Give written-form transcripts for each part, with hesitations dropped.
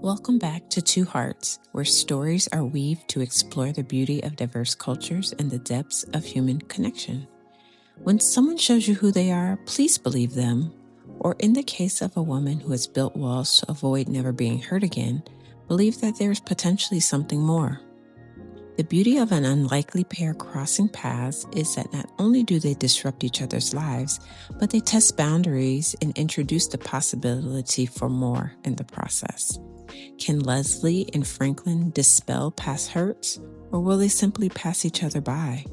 Welcome back to Two Hearts, where stories are weaved to explore the beauty of diverse cultures and the depths of human connection. When someone shows you who they are, please believe them. Or in the case of a woman who has built walls to avoid never being hurt again, believe that there is potentially something more. The beauty of an unlikely pair crossing paths is that not only do they disrupt each other's lives, but they test boundaries and introduce the possibility for more in the process. Can Leslie and Franklin dispel past hurts, or will they simply pass each other by?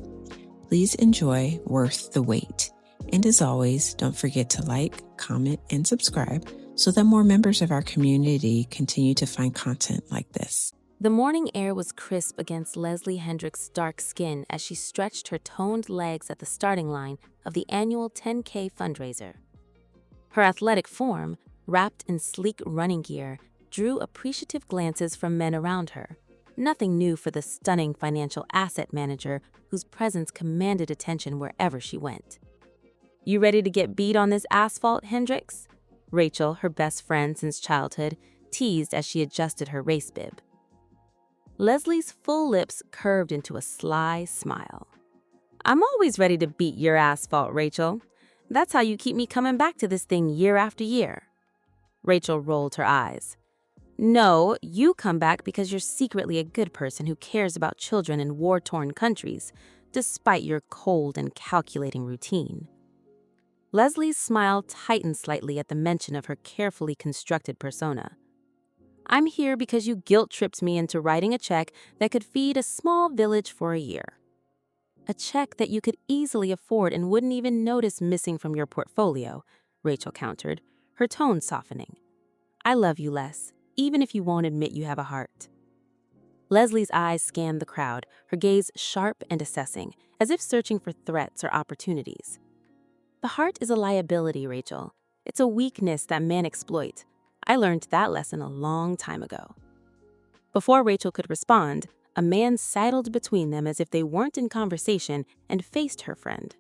Please enjoy Worth the Wait. And as always, don't forget to like, comment, and subscribe so that more members of our community continue to find content like this. The morning air was crisp against Leslie Hendricks' dark skin as she stretched her toned legs at the starting line of the annual 10K fundraiser. Her athletic form, wrapped in sleek running gear, drew appreciative glances from men around her. Nothing new for the stunning financial asset manager whose presence commanded attention wherever she went. "You ready to get beat on this asphalt, Hendricks?" Rachel, her best friend since childhood, teased as she adjusted her race bib. Leslie's full lips curved into a sly smile. "I'm always ready to beat your asphalt, Rachel. That's how you keep me coming back to this thing year after year." Rachel rolled her eyes. "No, you come back because you're secretly a good person who cares about children in war-torn countries, despite your cold and calculating routine." Leslie's smile tightened slightly at the mention of her carefully constructed persona. "I'm here because you guilt-tripped me into writing a check that could feed a small village for a year." "A check that you could easily afford and wouldn't even notice missing from your portfolio," Rachel countered, her tone softening. "I love you, Les, even if you won't admit you have a heart." Leslie's eyes scanned the crowd, her gaze sharp and assessing, as if searching for threats or opportunities. "The heart is a liability, Rachel. It's a weakness that men exploit. I learned that lesson a long time ago." Before Rachel could respond, a man sidled between them as if they weren't in conversation and faced her friend.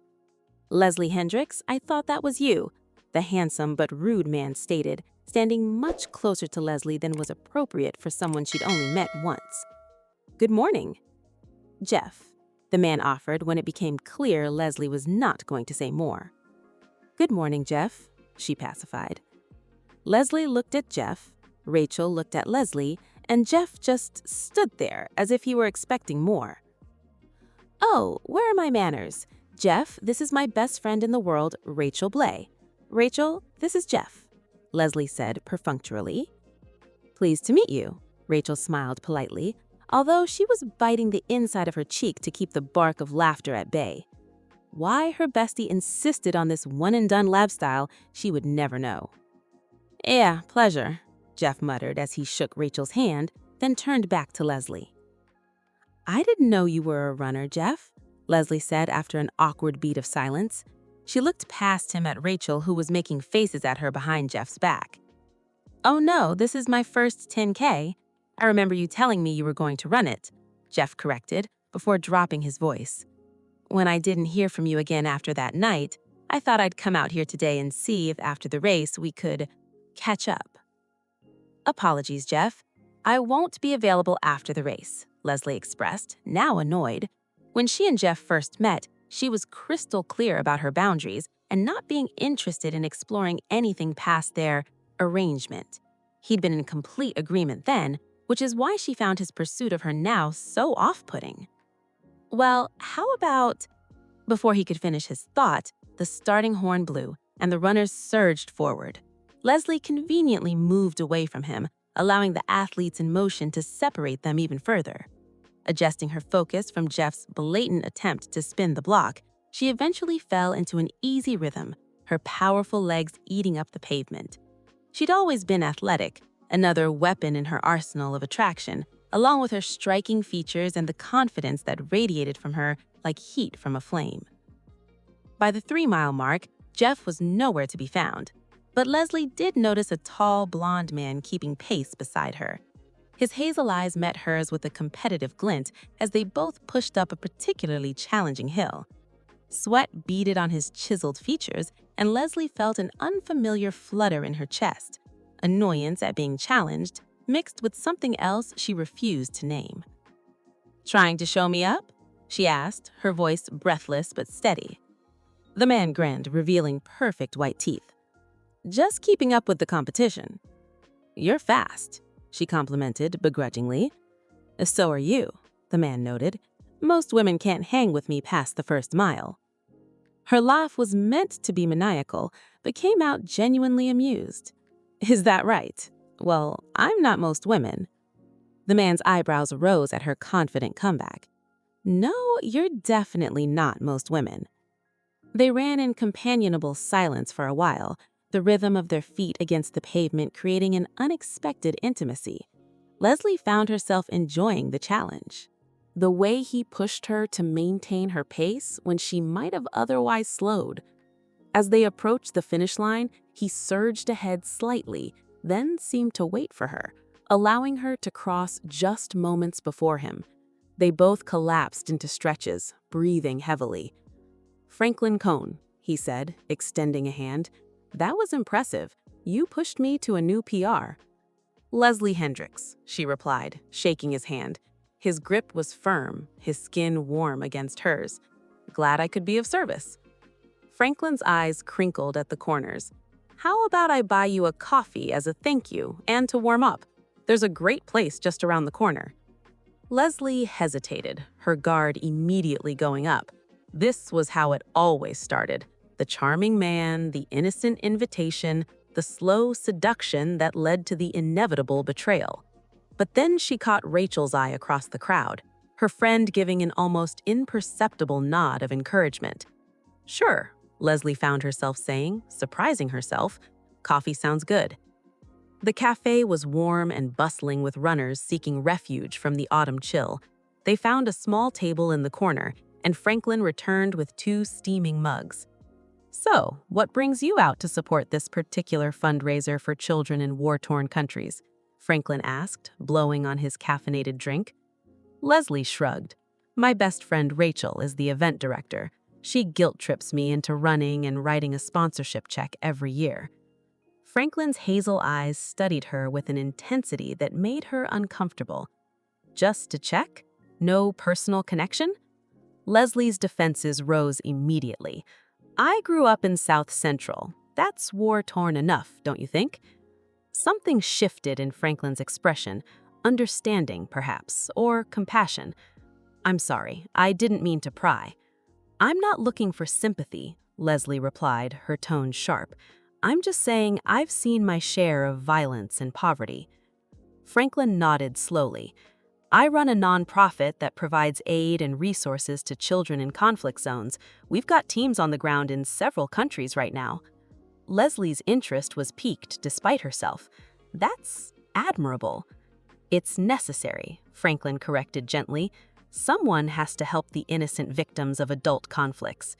"Leslie Hendricks, I thought that was you," the handsome but rude man stated, standing much closer to Leslie than was appropriate for someone she'd only met once. "Good morning." "Jeff," the man offered when it became clear Leslie was not going to say more. "Good morning, Jeff," she pacified. Leslie looked at Jeff, Rachel looked at Leslie, and Jeff just stood there as if he were expecting more. "Oh, where are my manners? Jeff, this is my best friend in the world, Rachel Blay. Rachel, this is Jeff," Leslie said perfunctorily. "Pleased to meet you," Rachel smiled politely, although she was biting the inside of her cheek to keep the bark of laughter at bay. Why her bestie insisted on this one-and-done lab style, she would never know. "Yeah, pleasure," Jeff muttered as he shook Rachel's hand, then turned back to Leslie. "I didn't know you were a runner, Jeff," Leslie said after an awkward beat of silence. She looked past him at Rachel, who was making faces at her behind Jeff's back. "Oh no, this is my first 10K. I remember you telling me you were going to run it," Jeff corrected, before dropping his voice. "When I didn't hear from you again after that night, I thought I'd come out here today and see if after the race we could catch up." "Apologies, Jeff. I won't be available after the race," Leslie expressed, now annoyed. When she and Jeff first met, she was crystal clear about her boundaries and not being interested in exploring anything past their arrangement. He'd been in complete agreement then, which is why she found his pursuit of her now so off-putting. "Well, how about—" Before he could finish his thought, the starting horn blew, and the runners surged forward. Leslie conveniently moved away from him, allowing the athletes in motion to separate them even further. Adjusting her focus from Jeff's blatant attempt to spin the block, she eventually fell into an easy rhythm, her powerful legs eating up the pavement. She'd always been athletic, another weapon in her arsenal of attraction, along with her striking features and the confidence that radiated from her like heat from a flame. By the 3-mile mark, Jeff was nowhere to be found. But Leslie did notice a tall, blonde man keeping pace beside her. His hazel eyes met hers with a competitive glint as they both pushed up a particularly challenging hill. Sweat beaded on his chiseled features, and Leslie felt an unfamiliar flutter in her chest, annoyance at being challenged, mixed with something else she refused to name. "Trying to show me up?" she asked, her voice breathless but steady. The man grinned, revealing perfect white teeth. "Just keeping up with the competition." "You're fast," she complimented begrudgingly. "So are you," the man noted. "Most women can't hang with me past the first mile." Her laugh was meant to be maniacal, but came out genuinely amused. "Is that right? Well, I'm not most women." The man's eyebrows rose at her confident comeback. "No, you're definitely not most women." They ran in companionable silence for a while, the rhythm of their feet against the pavement creating an unexpected intimacy. Leslie found herself enjoying the challenge. The way he pushed her to maintain her pace when she might have otherwise slowed. As they approached the finish line, he surged ahead slightly, then seemed to wait for her, allowing her to cross just moments before him. They both collapsed into stretches, breathing heavily. "Franklin Cone," he said, extending a hand. "That was impressive. You pushed me to a new PR." "Leslie Hendricks," she replied, shaking his hand. His grip was firm, his skin warm against hers. "Glad I could be of service." Franklin's eyes crinkled at the corners. "How about I buy you a coffee as a thank you and to warm up? There's a great place just around the corner." Leslie hesitated, her guard immediately going up. This was how it always started. The charming man, the innocent invitation, the slow seduction that led to the inevitable betrayal. But then she caught Rachel's eye across the crowd, her friend giving an almost imperceptible nod of encouragement. "Sure," Leslie found herself saying, surprising herself. "Coffee sounds good." The cafe was warm and bustling with runners seeking refuge from the autumn chill. They found a small table in the corner, and Franklin returned with 2 steaming mugs. "So, what brings you out to support this particular fundraiser for children in war-torn countries?" Franklin asked, blowing on his caffeinated drink. Leslie shrugged. "My best friend Rachel is the event director. She guilt-trips me into running and writing a sponsorship check every year." Franklin's hazel eyes studied her with an intensity that made her uncomfortable. "Just to check? No personal connection?" Leslie's defenses rose immediately. "I grew up in South Central. That's war-torn enough, don't you think?" Something shifted in Franklin's expression, understanding, perhaps, or compassion. "I'm sorry, I didn't mean to pry." "I'm not looking for sympathy," Leslie replied, her tone sharp. "I'm just saying I've seen my share of violence and poverty." Franklin nodded slowly. "I run a nonprofit that provides aid and resources to children in conflict zones. We've got teams on the ground in several countries right now." Leslie's interest was piqued despite herself. "That's admirable." "It's necessary," Franklin corrected gently. "Someone has to help the innocent victims of adult conflicts."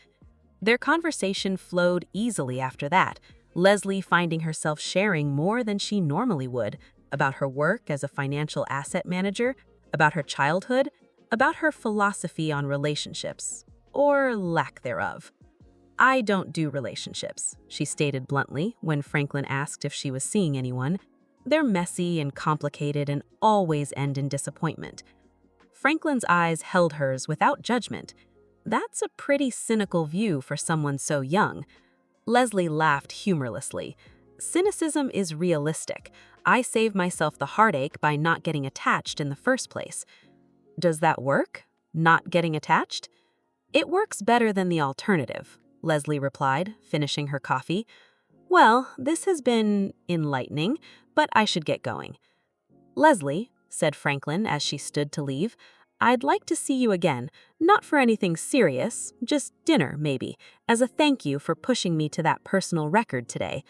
Their conversation flowed easily after that, Leslie finding herself sharing more than she normally would about her work as a financial asset manager, about her childhood, about her philosophy on relationships, or lack thereof. "I don't do relationships," she stated bluntly when Franklin asked if she was seeing anyone. "They're messy and complicated and always end in disappointment." Franklin's eyes held hers without judgment. "That's a pretty cynical view for someone so young." Leslie laughed humorlessly. "Cynicism is realistic. I save myself the heartache by not getting attached in the first place." "Does that work? Not getting attached?" "It works better than the alternative," Leslie replied, finishing her coffee. "Well, this has been enlightening, but I should get going." "Leslie," said Franklin as she stood to leave, "I'd like to see you again, not for anything serious, just dinner, maybe, as a thank you for pushing me to that personal record today."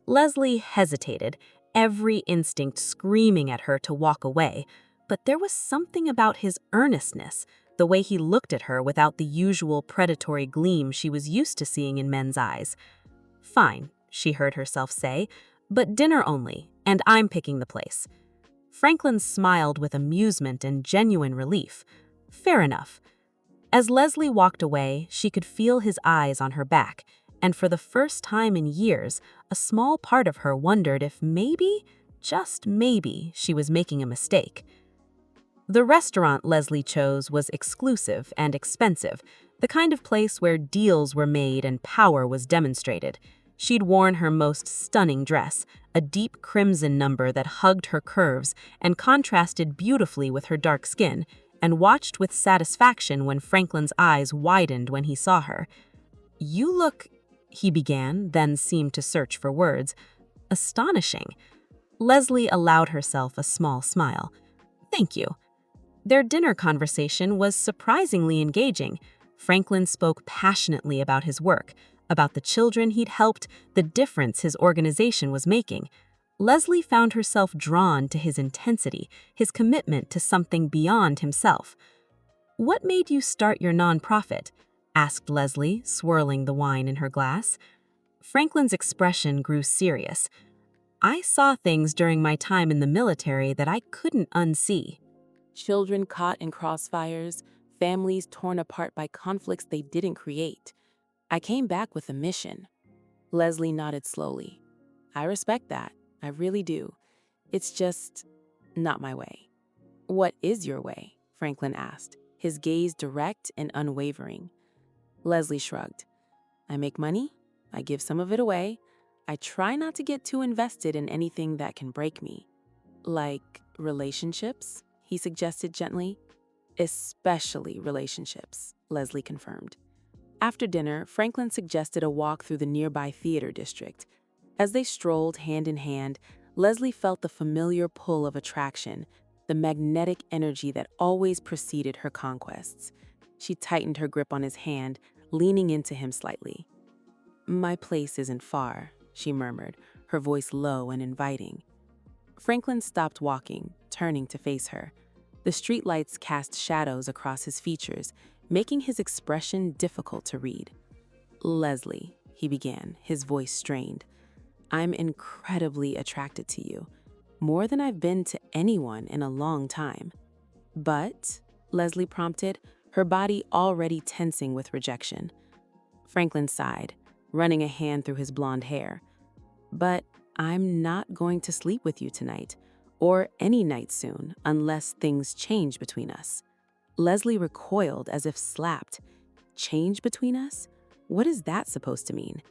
Leslie hesitated, every instinct screaming at her to walk away, but there was something about his earnestness, the way he looked at her without the usual predatory gleam she was used to seeing in men's eyes. "Fine," she heard herself say, "but dinner only, and I'm picking the place." Franklin smiled with amusement and genuine relief. "Fair enough." As Leslie walked away, she could feel his eyes on her back, and for the first time in years, a small part of her wondered if maybe just maybe, she was making a mistake. The restaurant Leslie chose was exclusive and expensive, the kind of place where deals were made and power was demonstrated. She'd worn her most stunning dress, a deep crimson number that hugged her curves and contrasted beautifully with her dark skin, and watched with satisfaction when Franklin's eyes widened when he saw her. "You look," he began, then seemed to search for words. "Astonishing." Leslie allowed herself a small smile. "Thank you." Their dinner conversation was surprisingly engaging. Franklin spoke passionately about his work, about the children he'd helped, the difference his organization was making. Leslie found herself drawn to his intensity, his commitment to something beyond himself. "What made you start your nonprofit?" asked Leslie, swirling the wine in her glass. Franklin's expression grew serious. "I saw things during my time in the military that I couldn't unsee." Children caught in crossfires, families torn apart by conflicts they didn't create. I came back with a mission. Leslie nodded slowly. I respect that. I really do. It's just not my way. What is your way? Franklin asked, his gaze direct and unwavering. Leslie shrugged. I make money. I give some of it away. I try not to get too invested in anything that can break me. Like relationships? He suggested gently. Especially relationships, Leslie confirmed. After dinner, Franklin suggested a walk through the nearby theater district. As they strolled hand in hand, Leslie felt the familiar pull of attraction, the magnetic energy that always preceded her conquests. She tightened her grip on his hand, leaning into him slightly. My place isn't far, she murmured, her voice low and inviting. Franklin stopped walking, turning to face her. The streetlights cast shadows across his features, making his expression difficult to read. Leslie, he began, his voice strained, I'm incredibly attracted to you, more than I've been to anyone in a long time. But, Leslie prompted, her body already tensing with rejection. Franklin sighed, running a hand through his blonde hair. But I'm not going to sleep with you tonight, or any night soon, unless things change between us. Leslie recoiled as if slapped. Change between us? What is that supposed to mean?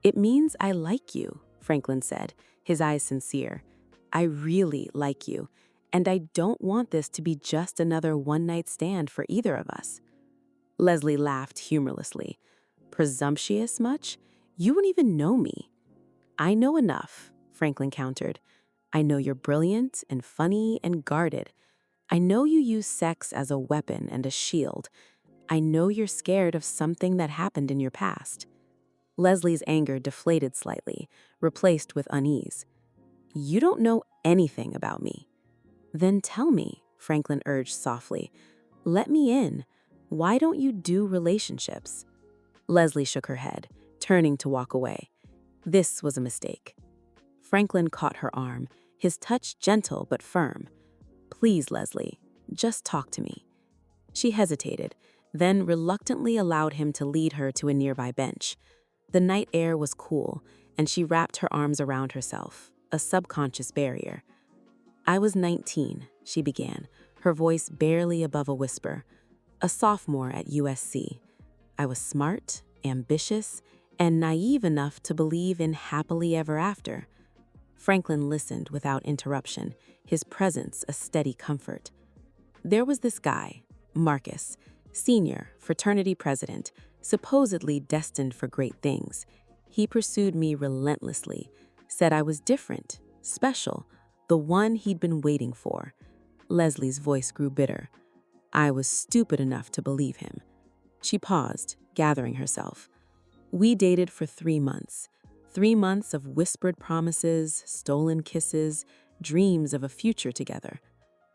It means I like you, Franklin said, his eyes sincere. I really like you, and I don't want this to be just another one-night stand for either of us. Leslie laughed humorlessly. Presumptuous much? You won't even know me. I know enough, Franklin countered. I know you're brilliant and funny and guarded. I know you use sex as a weapon and a shield. I know you're scared of something that happened in your past. Leslie's anger deflated slightly, replaced with unease. You don't know anything about me. Then tell me, Franklin urged softly. Let me in. Why don't you do relationships? Leslie shook her head, turning to walk away. This was a mistake. Franklin caught her arm, his touch gentle but firm. Please, Leslie, just talk to me. She hesitated, then reluctantly allowed him to lead her to a nearby bench. The night air was cool, and she wrapped her arms around herself, a subconscious barrier. I was 19, she began, her voice barely above a whisper. A sophomore at USC. I was smart, ambitious, and naive enough to believe in happily ever after. Franklin listened without interruption, his presence a steady comfort. There was this guy, Marcus, senior, fraternity president, supposedly destined for great things. He pursued me relentlessly, said I was different, special, the one he'd been waiting for. Leslie's voice grew bitter. I was stupid enough to believe him. She paused, gathering herself. We dated for 3 months. 3 months of whispered promises, stolen kisses, dreams of a future together.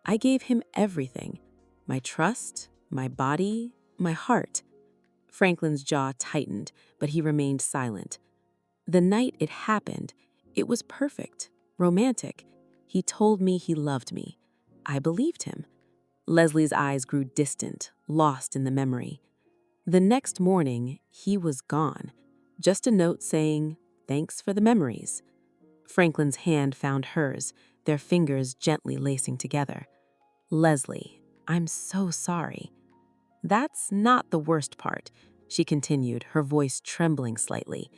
I gave him everything. My trust, my body, my heart. Franklin's jaw tightened, but he remained silent. The night it happened, it was perfect, romantic. He told me he loved me. I believed him. Leslie's eyes grew distant, lost in the memory. The next morning, he was gone. Just a note saying, thanks for the memories. Franklin's hand found hers, their fingers gently lacing together. "Leslie, I'm so sorry." "That's not the worst part," she continued, her voice trembling slightly.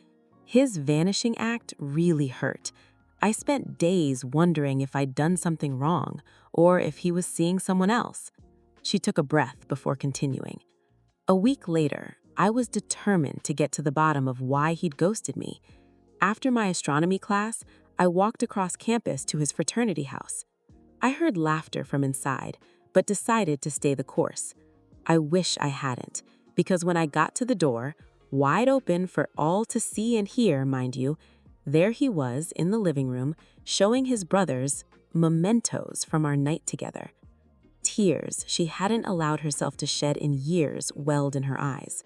"His vanishing act really hurt. I spent days wondering if I'd done something wrong or if he was seeing someone else." She took a breath before continuing. "A week later, I was determined to get to the bottom of why he'd ghosted me. After my astronomy class, I walked across campus to his fraternity house. I heard laughter from inside, but decided to stay the course. I wish I hadn't, because when I got to the door, wide open for all to see and hear, mind you, there he was in the living room, showing his brothers mementos from our night together. Tears she hadn't allowed herself to shed in years welled in her eyes.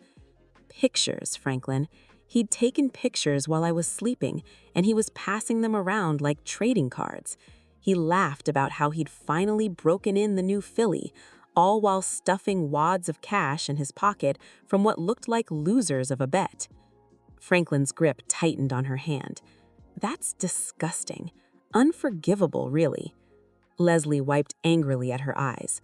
Pictures, Franklin. He'd taken pictures while I was sleeping, and he was passing them around like trading cards. He laughed about how he'd finally broken in the new filly, all while stuffing wads of cash in his pocket from what looked like losers of a bet." Franklin's grip tightened on her hand. "That's disgusting. Unforgivable, really." Leslie wiped angrily at her eyes.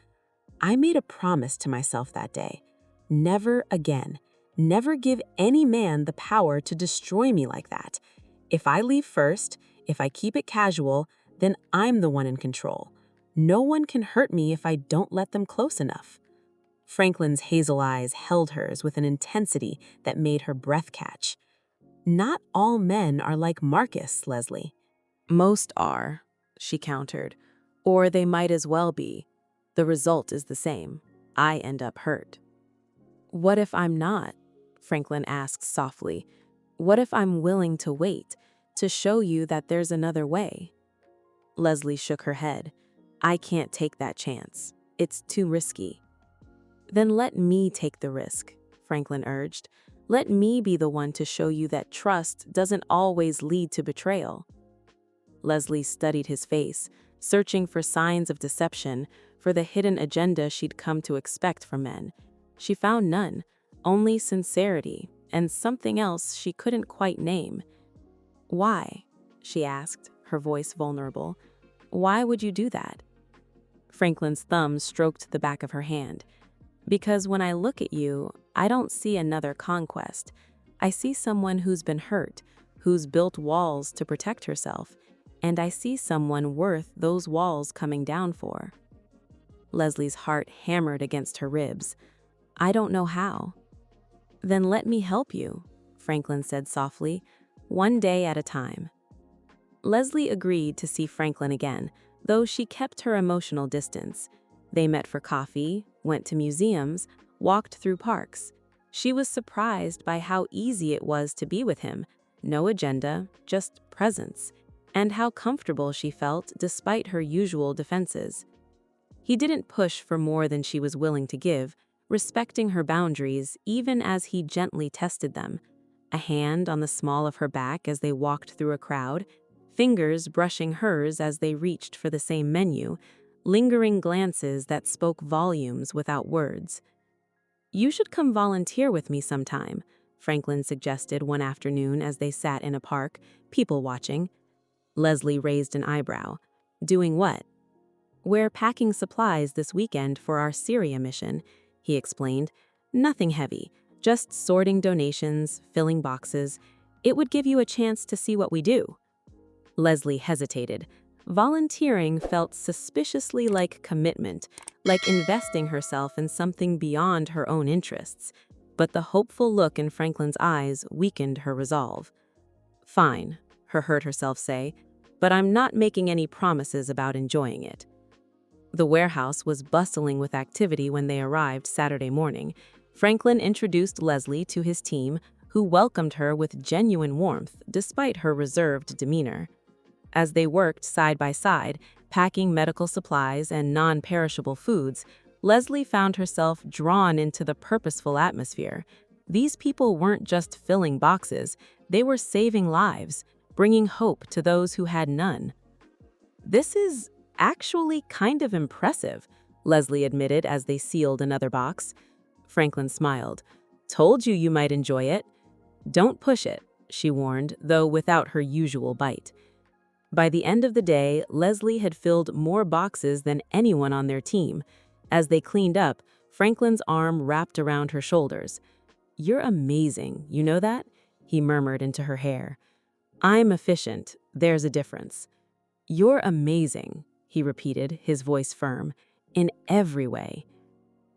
"I made a promise to myself that day. Never again. Never give any man the power to destroy me like that. If I leave first, if I keep it casual, then I'm the one in control. No one can hurt me if I don't let them close enough." Franklin's hazel eyes held hers with an intensity that made her breath catch. "Not all men are like Marcus, Leslie." "Most are," she countered. "Or they might as well be. The result is the same. I end up hurt." "What if I'm not?" Franklin asked softly. "What if I'm willing to wait, to show you that there's another way?" Leslie shook her head. "I can't take that chance. It's too risky." "Then let me take the risk," Franklin urged. "Let me be the one to show you that trust doesn't always lead to betrayal." Leslie studied his face, searching for signs of deception, for the hidden agenda she'd come to expect from men. She found none, only sincerity and something else she couldn't quite name. "Why?" she asked, her voice vulnerable. "Why would you do that?" Franklin's thumb stroked the back of her hand. "Because when I look at you, I don't see another conquest. I see someone who's been hurt, who's built walls to protect herself, and I see someone worth those walls coming down for." Leslie's heart hammered against her ribs. "I don't know how." "Then let me help you," Franklin said softly, "one day at a time." Leslie agreed to see Franklin again, though she kept her emotional distance. They met for coffee, went to museums, walked through parks. She was surprised by how easy it was to be with him, no agenda, just presence, and how comfortable she felt despite her usual defenses. He didn't push for more than she was willing to give, respecting her boundaries even as he gently tested them. A hand on the small of her back as they walked through a crowd, fingers brushing hers as they reached for the same menu, lingering glances that spoke volumes without words. "You should come volunteer with me sometime," Franklin suggested one afternoon as they sat in a park, people watching. Leslie raised an eyebrow. "Doing what?" "We're packing supplies this weekend for our Syria mission," he explained. "Nothing heavy, just sorting donations, filling boxes. It would give you a chance to see what we do." Leslie hesitated. Volunteering felt suspiciously like commitment, like investing herself in something beyond her own interests. But the hopeful look in Franklin's eyes weakened her resolve. "Fine," her heard herself say, "but I'm not making any promises about enjoying it." The warehouse was bustling with activity when they arrived Saturday morning. Franklin introduced Leslie to his team, who welcomed her with genuine warmth despite her reserved demeanor. As they worked side by side, packing medical supplies and non-perishable foods, Leslie found herself drawn into the purposeful atmosphere. These people weren't just filling boxes, they were saving lives, bringing hope to those who had none. "This is actually kind of impressive," Leslie admitted as they sealed another box. Franklin smiled. "Told you you might enjoy it." "Don't push it," she warned, though without her usual bite. By the end of the day, Leslie had filled more boxes than anyone on their team. As they cleaned up, Franklin's arm wrapped around her shoulders. "You're amazing, you know that?" he murmured into her hair. "I'm efficient, there's a difference." "You're amazing," he repeated, his voice firm, "in every way."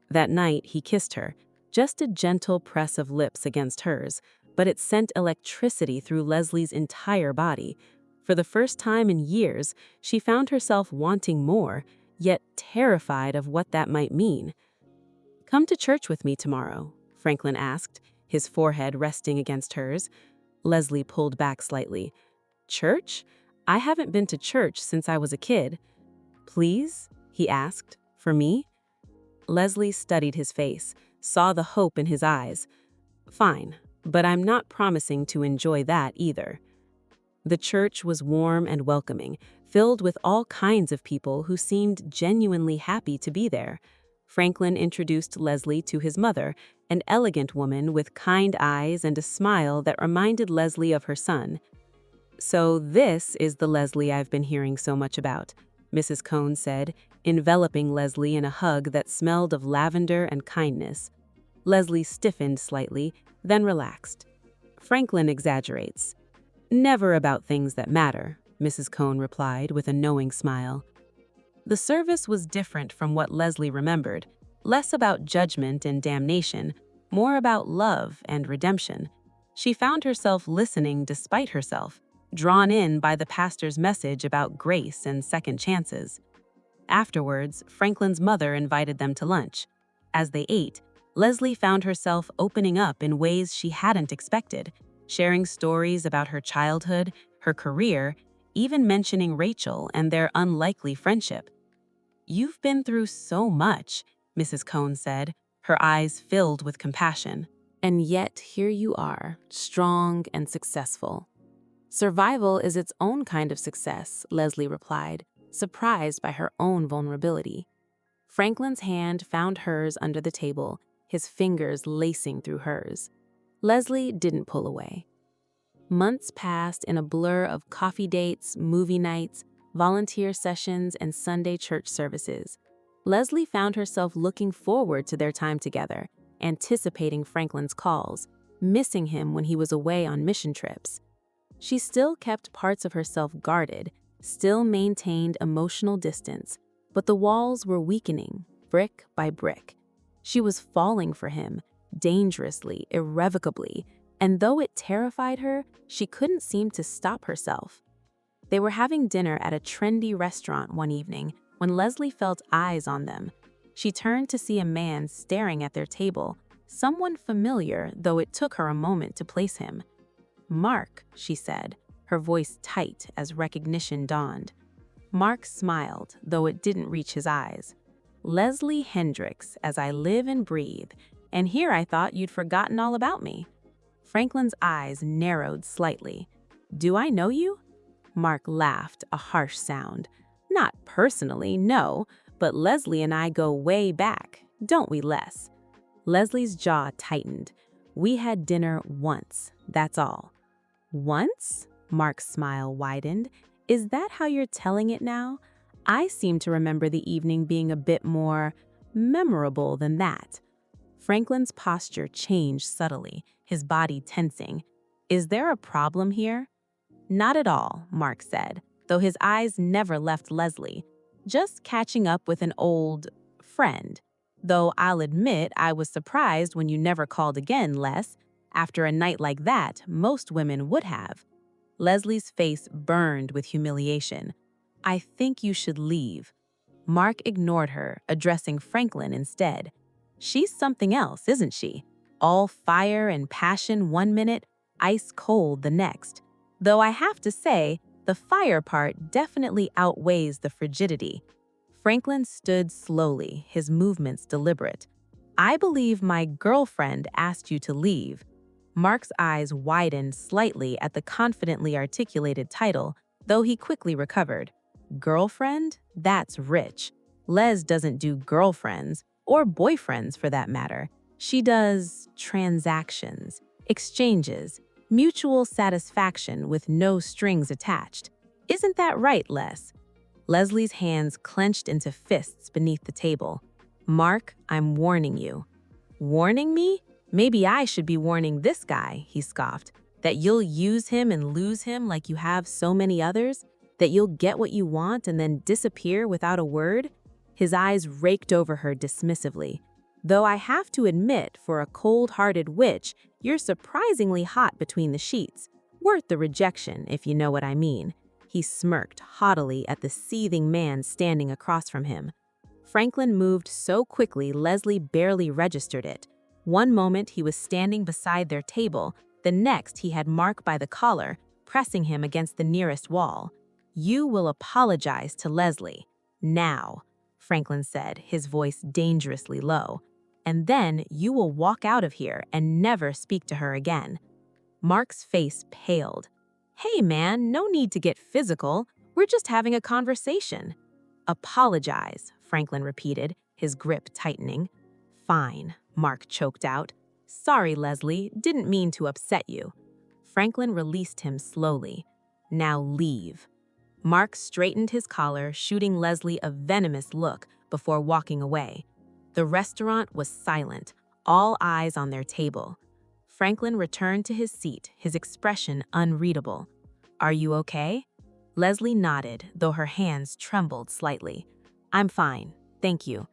That night, he kissed her, just a gentle press of lips against hers, but it sent electricity through Leslie's entire body. For the first time in years, she found herself wanting more, yet terrified of what that might mean. "Come to church with me tomorrow," Franklin asked, his forehead resting against hers. Leslie pulled back slightly. "Church? I haven't been to church since I was a kid." "Please?" he asked. "For me?" Leslie studied his face, saw the hope in his eyes. "Fine, but I'm not promising to enjoy that either." The church was warm and welcoming, filled with all kinds of people who seemed genuinely happy to be there. Franklin introduced Leslie to his mother, an elegant woman with kind eyes and a smile that reminded Leslie of her son. "So this is the Leslie I've been hearing so much about," Mrs. Cohn said, enveloping Leslie in a hug that smelled of lavender and kindness. Leslie stiffened slightly, then relaxed. "Franklin exaggerates." "Never about things that matter," Mrs. Cohn replied with a knowing smile. The service was different from what Leslie remembered, less about judgment and damnation, more about love and redemption. She found herself listening despite herself, drawn in by the pastor's message about grace and second chances. Afterwards, Franklin's mother invited them to lunch. As they ate, Leslie found herself opening up in ways she hadn't expected, sharing stories about her childhood, her career, even mentioning Rachel and their unlikely friendship. "You've been through so much," Mrs. Cohn said, her eyes filled with compassion. "And yet here you are, strong and successful." "Survival is its own kind of success," Leslie replied, surprised by her own vulnerability. Franklin's hand found hers under the table, his fingers lacing through hers. Leslie didn't pull away. Months passed in a blur of coffee dates, movie nights, volunteer sessions, and Sunday church services. Leslie found herself looking forward to their time together, anticipating Franklin's calls, missing him when he was away on mission trips. She still kept parts of herself guarded, still maintained emotional distance, but the walls were weakening, brick by brick. She was falling for him, dangerously, irrevocably, and though it terrified her, she couldn't seem to stop herself. They were having dinner at a trendy restaurant one evening when Leslie felt eyes on them. She turned to see a man staring at their table, someone familiar, though it took her a moment to place him. "Mark," she said, her voice tight as recognition dawned. Mark smiled, though it didn't reach his eyes. "Leslie Hendricks, as I live and breathe, and here I thought you'd forgotten all about me." Franklin's eyes narrowed slightly. "Do I know you?" Mark laughed, a harsh sound. "Not personally, no, but Leslie and I go way back, don't we, Les?" Leslie's jaw tightened. "We had dinner once, that's all." "Once?" Mark's smile widened. "Is that how you're telling it now? I seem to remember the evening being a bit more memorable than that." Franklin's posture changed subtly, his body tensing. "Is there a problem here?" "Not at all," Mark said, though his eyes never left Leslie. "Just catching up with an old friend. Though I'll admit I was surprised when you never called again, Les. After a night like that, most women would have." Leslie's face burned with humiliation. "I think you should leave." Mark ignored her, addressing Franklin instead. "She's something else, isn't she? All fire and passion one minute, ice cold the next. Though I have to say, the fire part definitely outweighs the frigidity." Franklin stood slowly, his movements deliberate. "I believe my girlfriend asked you to leave." Mark's eyes widened slightly at the confidently articulated title, though he quickly recovered. "Girlfriend? That's rich. Les doesn't do girlfriends, or boyfriends for that matter. She does transactions, exchanges, mutual satisfaction with no strings attached." Isn't that right, Les? Leslie's hands clenched into fists beneath the table. Mark, I'm warning you. Warning me? Maybe I should be warning this guy, he scoffed. That you'll use him and lose him like you have so many others? That you'll get what you want and then disappear without a word? His eyes raked over her dismissively. Though I have to admit, for a cold-hearted witch, you're surprisingly hot between the sheets. Worth the rejection, if you know what I mean. He smirked haughtily at the seething man standing across from him. Franklin moved so quickly Leslie barely registered it. One moment he was standing beside their table, the next he had Mark by the collar, pressing him against the nearest wall. You will apologize to Leslie. Now, Franklin said, his voice dangerously low. And then you will walk out of here and never speak to her again. Mark's face paled. Hey man, no need to get physical. We're just having a conversation. Apologize, Franklin repeated, his grip tightening. Fine, Mark choked out. Sorry, Leslie, didn't mean to upset you. Franklin released him slowly. Now leave. Mark straightened his collar, shooting Leslie a venomous look before walking away. The restaurant was silent, all eyes on their table. Franklin returned to his seat, his expression unreadable. Are you okay? Leslie nodded, though her hands trembled slightly. I'm fine, thank you.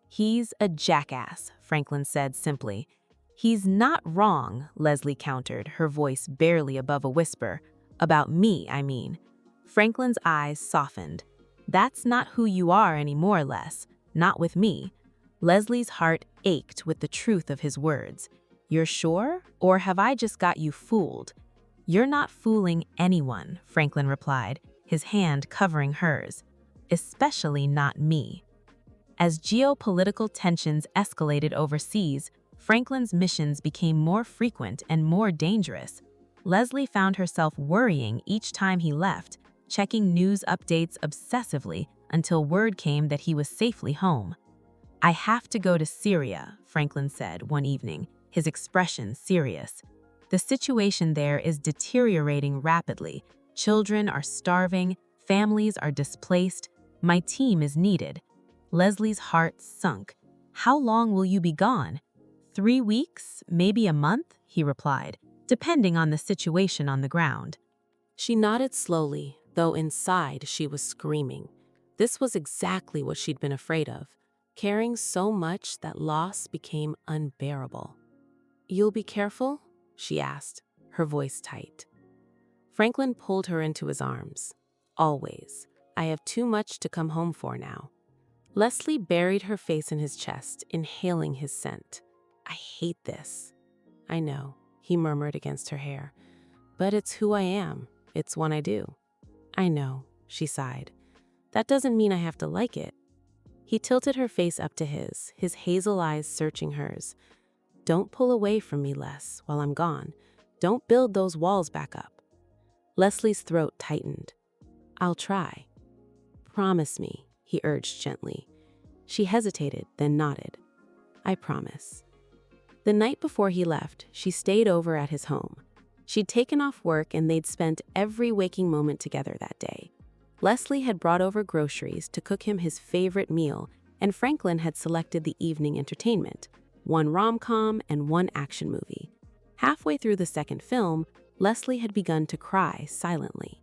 He's a jackass, Franklin said simply. He's not wrong, Leslie countered, her voice barely above a whisper. About me, I mean. Franklin's eyes softened. That's not who you are anymore, Les. Not with me. Leslie's heart ached with the truth of his words. You're sure? Or have I just got you fooled? You're not fooling anyone, Franklin replied, his hand covering hers. Especially not me. As geopolitical tensions escalated overseas, Franklin's missions became more frequent and more dangerous. Leslie found herself worrying each time he left, checking news updates obsessively until word came that he was safely home. I have to go to Syria, Franklin said one evening, his expression serious. The situation there is deteriorating rapidly. Children are starving, families are displaced. My team is needed. Leslie's heart sunk. How long will you be gone? 3 weeks, maybe a month, he replied, depending on the situation on the ground. She nodded slowly, though inside she was screaming. This was exactly what she'd been afraid of, caring so much that loss became unbearable. You'll be careful? She asked, her voice tight. Franklin pulled her into his arms. Always. I have too much to come home for now. Leslie buried her face in his chest, inhaling his scent. I hate this. I know, he murmured against her hair. But it's who I am. It's what I do. I know, she sighed. That doesn't mean I have to like it. He tilted her face up to his hazel eyes searching hers. Don't pull away from me, Les, while I'm gone. Don't build those walls back up. Leslie's throat tightened. I'll try. Promise me, he urged gently. She hesitated, then nodded. I promise. The night before he left, she stayed over at his home. She'd taken off work and they'd spent every waking moment together that day. Leslie had brought over groceries to cook him his favorite meal, and Franklin had selected the evening entertainment, one rom-com and one action movie. Halfway through the second film, Leslie had begun to cry silently.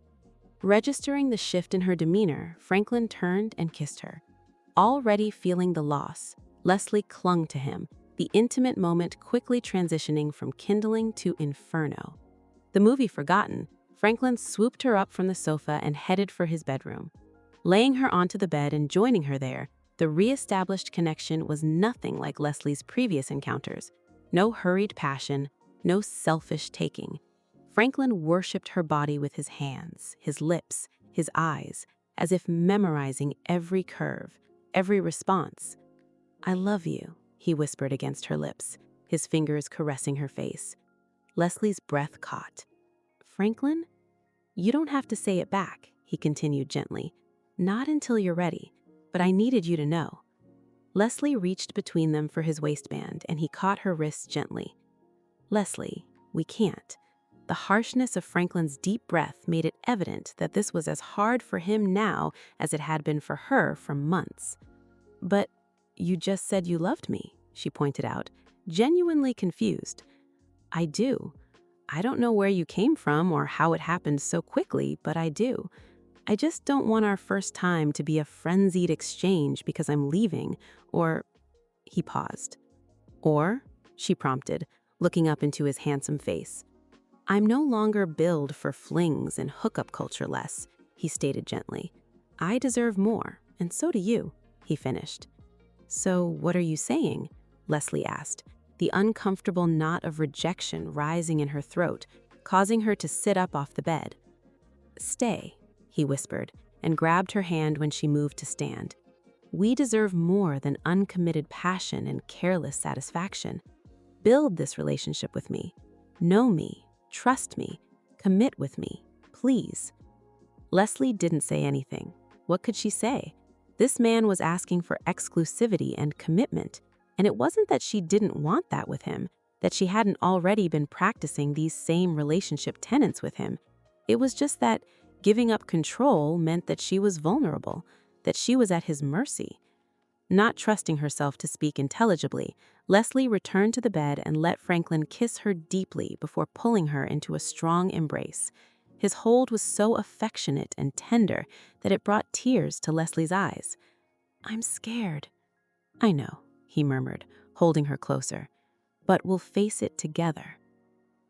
Registering the shift in her demeanor, Franklin turned and kissed her. Already feeling the loss, Leslie clung to him, the intimate moment quickly transitioning from kindling to inferno. The movie forgotten, Franklin swooped her up from the sofa and headed for his bedroom. Laying her onto the bed and joining her there, the re-established connection was nothing like Leslie's previous encounters. No hurried passion, no selfish taking. Franklin worshipped her body with his hands, his lips, his eyes, as if memorizing every curve, every response. I love you, he whispered against her lips, his fingers caressing her face. Leslie's breath caught. Franklin? You don't have to say it back, he continued gently. Not until you're ready, but I needed you to know. Leslie reached between them for his waistband, and he caught her wrists gently. Leslie, we can't. The harshness of Franklin's deep breath made it evident that this was as hard for him now as it had been for her for months. "But you just said you loved me," she pointed out, genuinely confused. "I do. I don't know where you came from or how it happened so quickly, but I do. I just don't want our first time to be a frenzied exchange because I'm leaving, or—" He paused. "Or?" she prompted, looking up into his handsome face. "I'm no longer billed for flings and hookup culture, Les," he stated gently. "I deserve more, and so do you," he finished. "So what are you saying?" Leslie asked, the uncomfortable knot of rejection rising in her throat, causing her to sit up off the bed. "Stay," he whispered, and grabbed her hand when she moved to stand. "We deserve more than uncommitted passion and careless satisfaction. Build this relationship with me. Know me, trust me, commit with me, please." Leslie didn't say anything. What could she say? This man was asking for exclusivity and commitment, and it wasn't that she didn't want that with him, that she hadn't already been practicing these same relationship tenets with him. It was just that giving up control meant that she was vulnerable, that she was at his mercy. Not trusting herself to speak intelligibly, Leslie returned to the bed and let Franklin kiss her deeply before pulling her into a strong embrace. His hold was so affectionate and tender that it brought tears to Leslie's eyes. "I'm scared." "I know," he murmured, holding her closer. "But we'll face it together."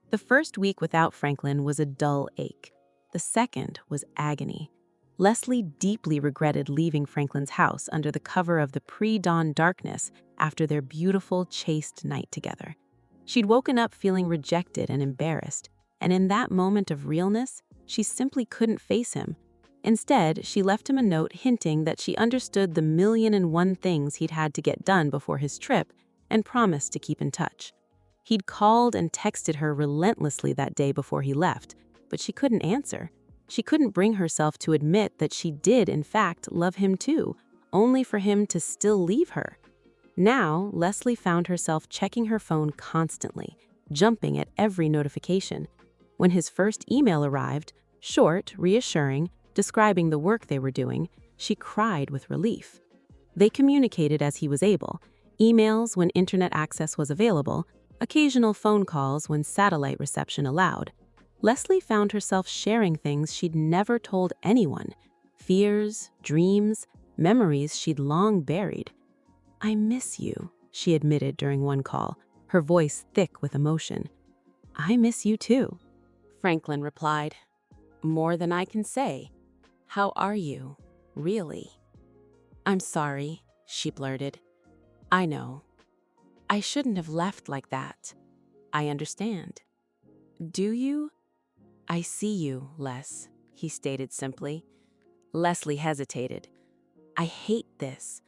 The first week without Franklin was a dull ache. The second was agony. Leslie deeply regretted leaving Franklin's house under the cover of the pre-dawn darkness after their beautiful, chaste night together. She'd woken up feeling rejected and embarrassed, and in that moment of realness, she simply couldn't face him. Instead, she left him a note hinting that she understood the 1,000,001 things he'd had to get done before his trip and promised to keep in touch. He'd called and texted her relentlessly that day before he left, but she couldn't answer. She couldn't bring herself to admit that she did, in fact, love him too, only for him to still leave her. Now, Leslie found herself checking her phone constantly, jumping at every notification. When his first email arrived, short, reassuring, describing the work they were doing, she cried with relief. They communicated as he was able, emails when internet access was available, occasional phone calls when satellite reception allowed. Leslie found herself sharing things she'd never told anyone, fears, dreams, memories she'd long buried. "I miss you," she admitted during one call, her voice thick with emotion. "I miss you too," Franklin replied. "More than I can say. How are you, really?" "I'm sorry," she blurted. "I know. I shouldn't have left like that. I understand." "Do you?" "I see you, Les," he stated simply. Leslie hesitated. "I hate this.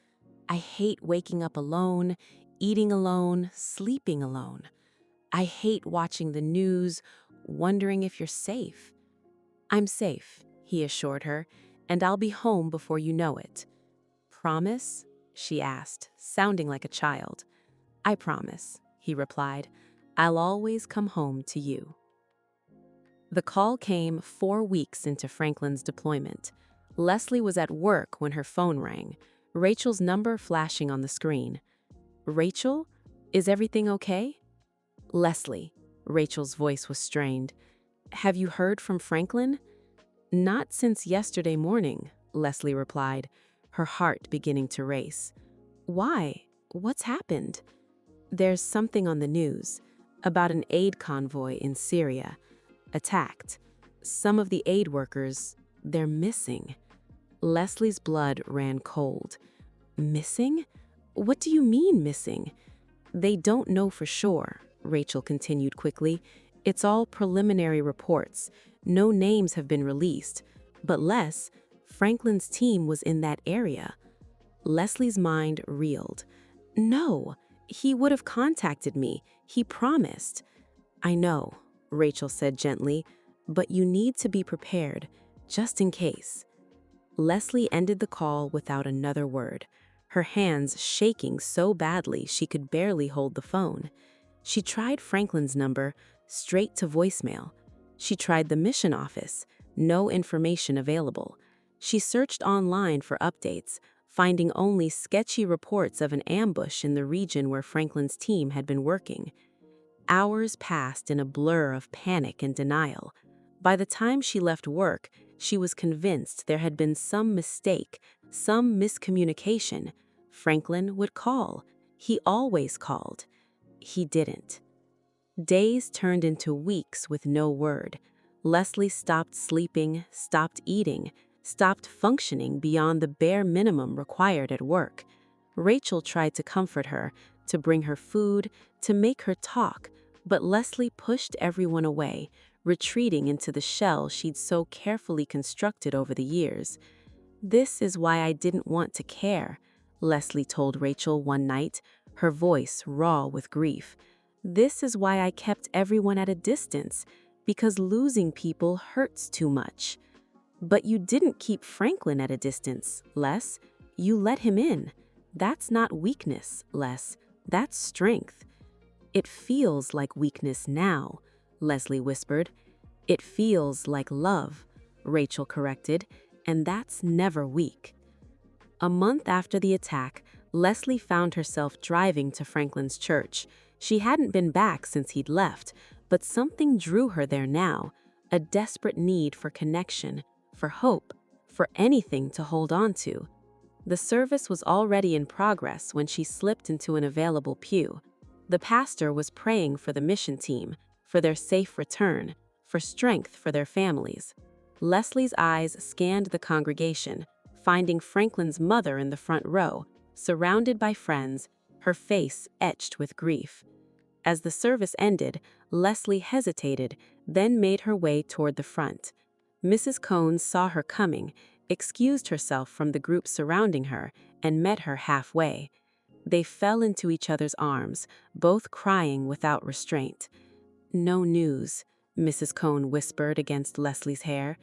I hate waking up alone, eating alone, sleeping alone. I hate watching the news, wondering if you're safe." "I'm safe," he assured her, "and I'll be home before you know it." "Promise?" she asked, sounding like a child. "I promise," he replied. "I'll always come home to you." The call came 4 weeks into Franklin's deployment. Leslie was at work when her phone rang, Rachel's number flashing on the screen. "Rachel, is everything okay?" "Leslie," Rachel's voice was strained. "Have you heard from Franklin?" "Not since yesterday morning," Leslie replied, her heart beginning to race. "Why? What's happened?" "There's something on the news about an aid convoy in Syria. Attacked. Some of the aid workers, they're missing." Leslie's blood ran cold. "Missing? What do you mean missing?" "They don't know for sure," Rachel continued quickly. "It's all preliminary reports. No names have been released. But Franklin's team was in that area." Leslie's mind reeled. "No, he would have contacted me. He promised." "I know," Rachel said gently, "but you need to be prepared, just in case." Leslie ended the call without another word, her hands shaking so badly she could barely hold the phone. She tried Franklin's number, straight to voicemail. She tried the mission office. No information available. She searched online for updates, finding only sketchy reports of an ambush in the region where Franklin's team had been working. Hours passed in a blur of panic and denial. By the time she left work, she was convinced there had been some mistake, some miscommunication. Franklin would call. He always called. He didn't. Days turned into weeks with no word. Leslie stopped sleeping, stopped eating, stopped functioning beyond the bare minimum required at work. Rachel tried to comfort her, to bring her food, to make her talk, but Leslie pushed everyone away, retreating into the shell she'd so carefully constructed over the years. "This is why I didn't want to care," Leslie told Rachel one night, her voice raw with grief. "This is why I kept everyone at a distance, because losing people hurts too much." "But you didn't keep Franklin at a distance, Les. You let him in. That's not weakness, Les. That's strength." "It feels like weakness now," Leslie whispered. "It feels like love," Rachel corrected, "and that's never weak." A month after the attack, Leslie found herself driving to Franklin's church. She hadn't been back since he'd left, but something drew her there now, a desperate need for connection, for hope, for anything to hold on to. The service was already in progress when she slipped into an available pew. The pastor was praying for the mission team, for their safe return, for strength for their families. Leslie's eyes scanned the congregation, finding Franklin's mother in the front row, surrounded by friends, her face etched with grief. As the service ended, Leslie hesitated, then made her way toward the front. Mrs. Cohn saw her coming, excused herself from the group surrounding her, and met her halfway. They fell into each other's arms, both crying without restraint. "No news," Mrs. Cohn whispered against Leslie's hair.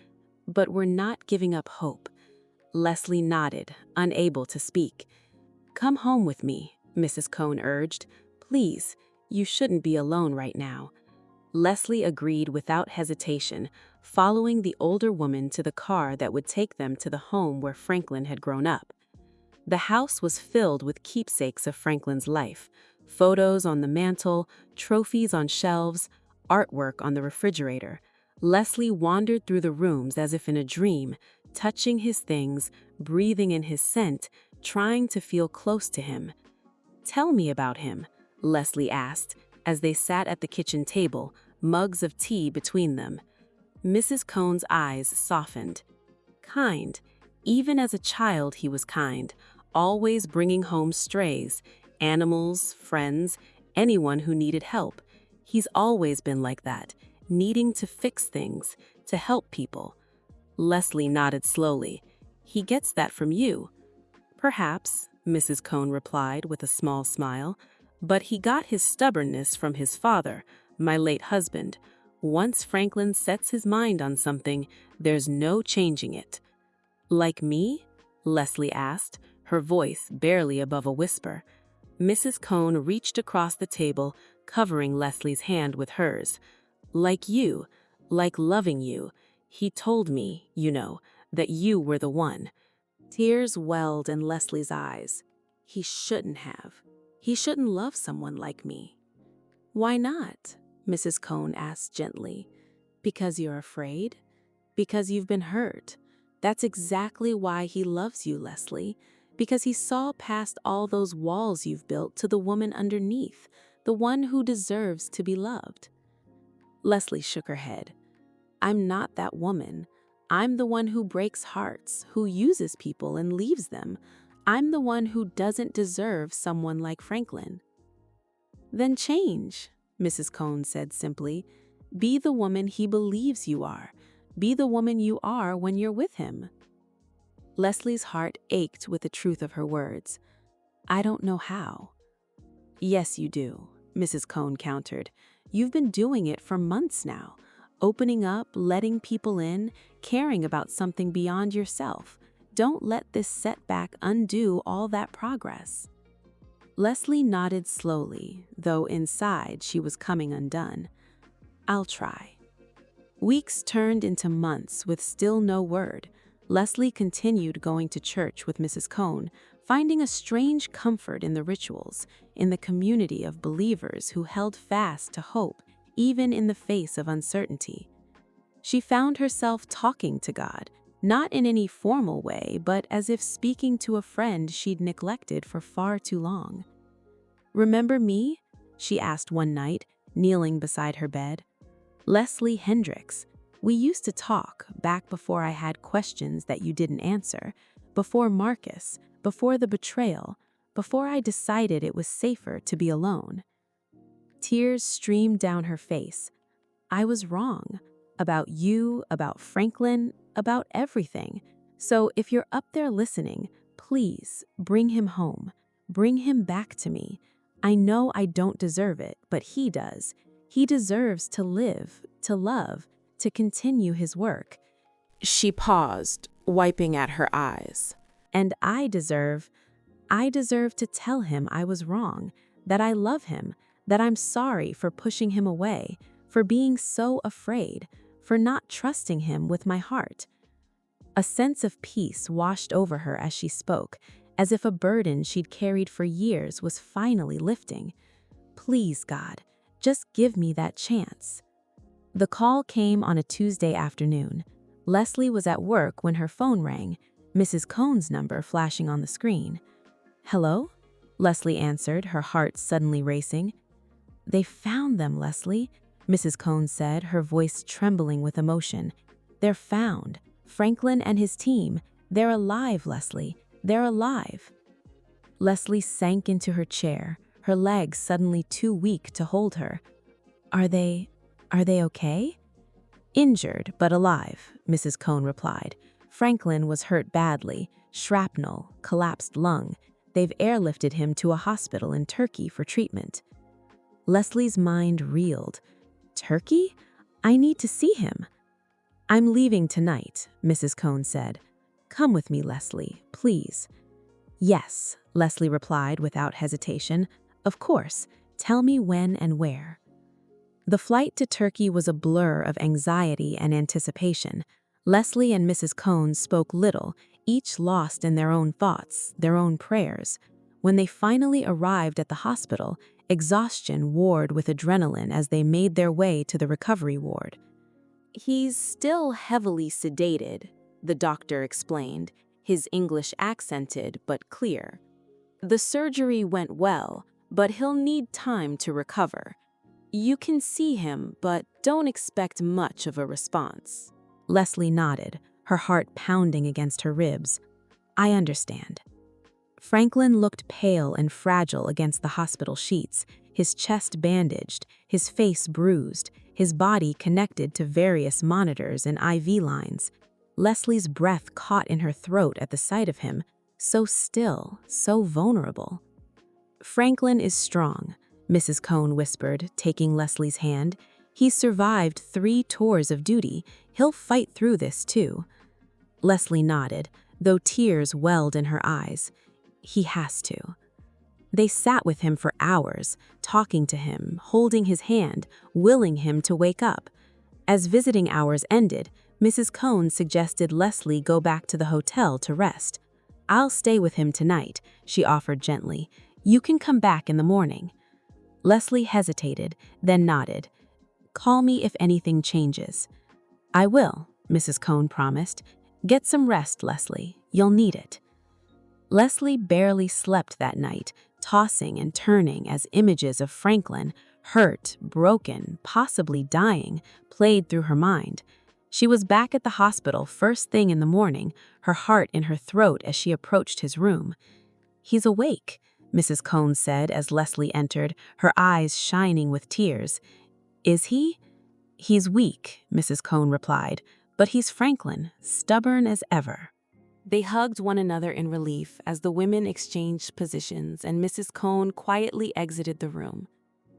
"But we're not giving up hope." Leslie nodded, unable to speak. "Come home with me," Mrs. Cohn urged. "Please, you shouldn't be alone right now." Leslie agreed without hesitation, following the older woman to the car that would take them to the home where Franklin had grown up. The house was filled with keepsakes of Franklin's life: photos on the mantle, trophies on shelves, artwork on the refrigerator. Leslie wandered through the rooms as if in a dream, touching his things, breathing in his scent, trying to feel close to him. "Tell me about him," Leslie asked, as they sat at the kitchen table, mugs of tea between them. Mrs. Cohn's eyes softened. "Kind. Even as a child he was kind, always bringing home strays, animals, friends, anyone who needed help. He's always been like that, needing to fix things, to help people." Leslie nodded slowly. "He gets that from you." "Perhaps," Mrs. Cohn replied with a small smile, "but he got his stubbornness from his father, my late husband. Once Franklin sets his mind on something, there's no changing it." "Like me?" Leslie asked, her voice barely above a whisper. Mrs. Cohn reached across the table, covering Leslie's hand with hers. "Like you, like loving you. He told me, you know, that you were the one." Tears welled in Leslie's eyes. "He shouldn't have. He shouldn't love someone like me." "Why not?" Mrs. Cohn asked gently. "Because you're afraid? Because you've been hurt. That's exactly why he loves you, Leslie. Because he saw past all those walls you've built to the woman underneath, the one who deserves to be loved." Leslie shook her head. "I'm not that woman. I'm the one who breaks hearts, who uses people and leaves them. I'm the one who doesn't deserve someone like Franklin." "Then change," Mrs. Cohn said simply. "Be the woman he believes you are. Be the woman you are when you're with him." Leslie's heart ached with the truth of her words. "I don't know how." "Yes, you do," Mrs. Cohn countered. "You've been doing it for months now. Opening up, letting people in, caring about something beyond yourself. Don't let this setback undo all that progress." Leslie nodded slowly, though inside she was coming undone. "I'll try." Weeks turned into months with still no word. Leslie continued going to church with Mrs. Cohn, finding a strange comfort in the rituals, in the community of believers who held fast to hope, even in the face of uncertainty. She found herself talking to God, not in any formal way, but as if speaking to a friend she'd neglected for far too long. "Remember me?" she asked one night, kneeling beside her bed. "Leslie Hendricks. We used to talk back before I had questions that you didn't answer, before Marcus, before the betrayal, before I decided it was safer to be alone." Tears streamed down her face. "I was wrong. About you, about Franklin, about everything. So if you're up there listening, please bring him home. Bring him back to me. I know I don't deserve it, but he does. He deserves to live, to love, to continue his work." She paused, wiping at her eyes. "And I deserve to tell him I was wrong, that I love him, that I'm sorry for pushing him away, for being so afraid, for not trusting him with my heart." A sense of peace washed over her as she spoke, as if a burden she'd carried for years was finally lifting. "Please, God, just give me that chance." The call came on a Tuesday afternoon. Leslie was at work when her phone rang, Mrs. Cohn's number flashing on the screen. "Hello?" Leslie answered, her heart suddenly racing. "They found them, Leslie," Mrs. Cohn said, her voice trembling with emotion. "They're found. Franklin and his team. They're alive, Leslie. They're alive." Leslie sank into her chair, her legs suddenly too weak to hold her. Are they okay?" "Injured, but alive," Mrs. Cohn replied. "Franklin was hurt badly, shrapnel, collapsed lung. They've airlifted him to a hospital in Turkey for treatment." Leslie's mind reeled. "Turkey? I need to see him." "I'm leaving tonight," Mrs. Cohn said. "Come with me, Leslie, please." "Yes," Leslie replied without hesitation. "Of course. Tell me when and where." The flight to Turkey was a blur of anxiety and anticipation. Leslie and Mrs. Cohn spoke little, each lost in their own thoughts, their own prayers. When they finally arrived at the hospital, exhaustion warred with adrenaline as they made their way to the recovery ward. "He's still heavily sedated," the doctor explained, his English accented but clear. "The surgery went well, but he'll need time to recover. You can see him, but don't expect much of a response." Leslie nodded, her heart pounding against her ribs. "I understand." Franklin looked pale and fragile against the hospital sheets, his chest bandaged, his face bruised, his body connected to various monitors and IV lines. Leslie's breath caught in her throat at the sight of him, so still, so vulnerable. "Franklin is strong," Mrs. Cohn whispered, taking Leslie's hand. "He's survived 3 tours of duty. He'll fight through this too." Leslie nodded, though tears welled in her eyes. "He has to." They sat with him for hours, talking to him, holding his hand, willing him to wake up. As visiting hours ended, Mrs. Cohn suggested Leslie go back to the hotel to rest. "I'll stay with him tonight," she offered gently. "You can come back in the morning." Leslie hesitated, then nodded. "Call me if anything changes." "I will," Mrs. Cohn promised. "Get some rest, Leslie. You'll need it." Leslie barely slept that night, tossing and turning as images of Franklin, hurt, broken, possibly dying, played through her mind. She was back at the hospital first thing in the morning, her heart in her throat as she approached his room. "He's awake," Mrs. Cohn said as Leslie entered, her eyes shining with tears. "Is he?" "He's weak," Mrs. Cohn replied, "but he's Franklin, stubborn as ever." They hugged one another in relief as the women exchanged positions and Mrs. Cohn quietly exited the room.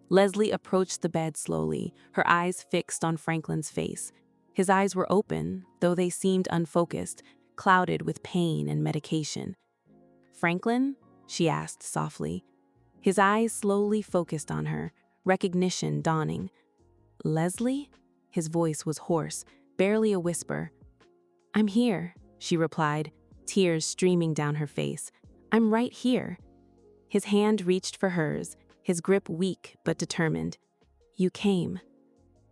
Leslie approached the bed slowly, her eyes fixed on Franklin's face. His eyes were open, though they seemed unfocused, clouded with pain and medication. "Franklin?" she asked softly. His eyes slowly focused on her, recognition dawning. "Leslie?" His voice was hoarse, barely a whisper. "I'm here," she replied, tears streaming down her face. "I'm right here." His hand reached for hers, his grip weak but determined. "You came."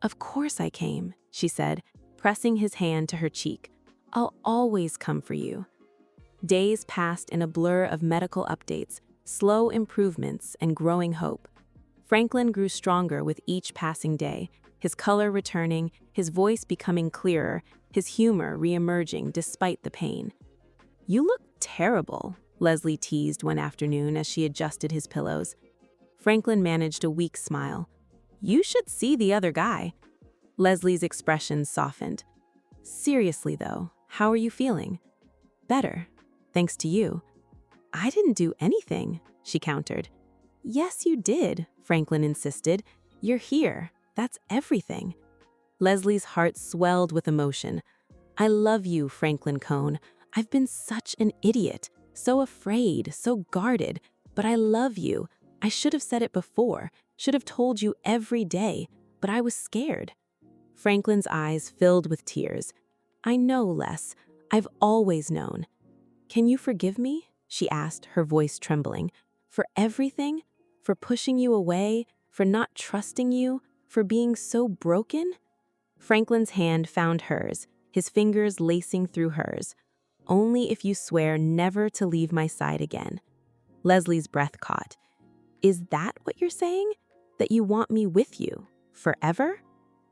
"Of course I came," she said, pressing his hand to her cheek. "I'll always come for you." Days passed in a blur of medical updates, slow improvements, and growing hope. Franklin grew stronger with each passing day, his color returning, his voice becoming clearer, his humor reemerging despite the pain. "You look terrible," Leslie teased one afternoon as she adjusted his pillows. Franklin managed a weak smile. "You should see the other guy." Leslie's expression softened. "Seriously, though, how are you feeling?" "Better, thanks to you." "I didn't do anything," she countered. "Yes, you did," Franklin insisted. "You're here. That's everything." Leslie's heart swelled with emotion. "I love you, Franklin Cone. I've been such an idiot, so afraid, so guarded, but I love you. I should have said it before, should have told you every day, but I was scared." Franklin's eyes filled with tears. "I know, Les. I've always known." "Can you forgive me?" she asked, her voice trembling. "For everything? For pushing you away? For not trusting you? For being so broken?" Franklin's hand found hers, his fingers lacing through hers. "Only if you swear never to leave my side again." Leslie's breath caught. "Is that what you're saying? That you want me with you? Forever?"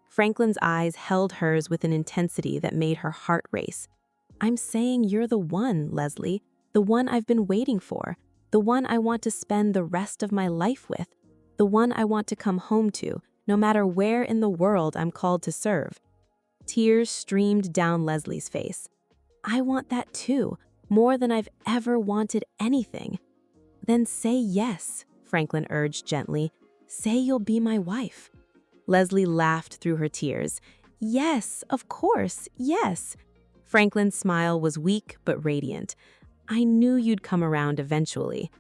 Franklin's eyes held hers with an intensity that made her heart race. "I'm saying you're the one, Leslie, the one I've been waiting for, the one I want to spend the rest of my life with, the one I want to come home to, no matter where in the world I'm called to serve." Tears streamed down Leslie's face. "I want that too, more than I've ever wanted anything." "Then say yes," Franklin urged gently. "Say you'll be my wife." Leslie laughed through her tears. "Yes, of course, yes." Franklin's smile was weak but radiant. "I knew you'd come around eventually."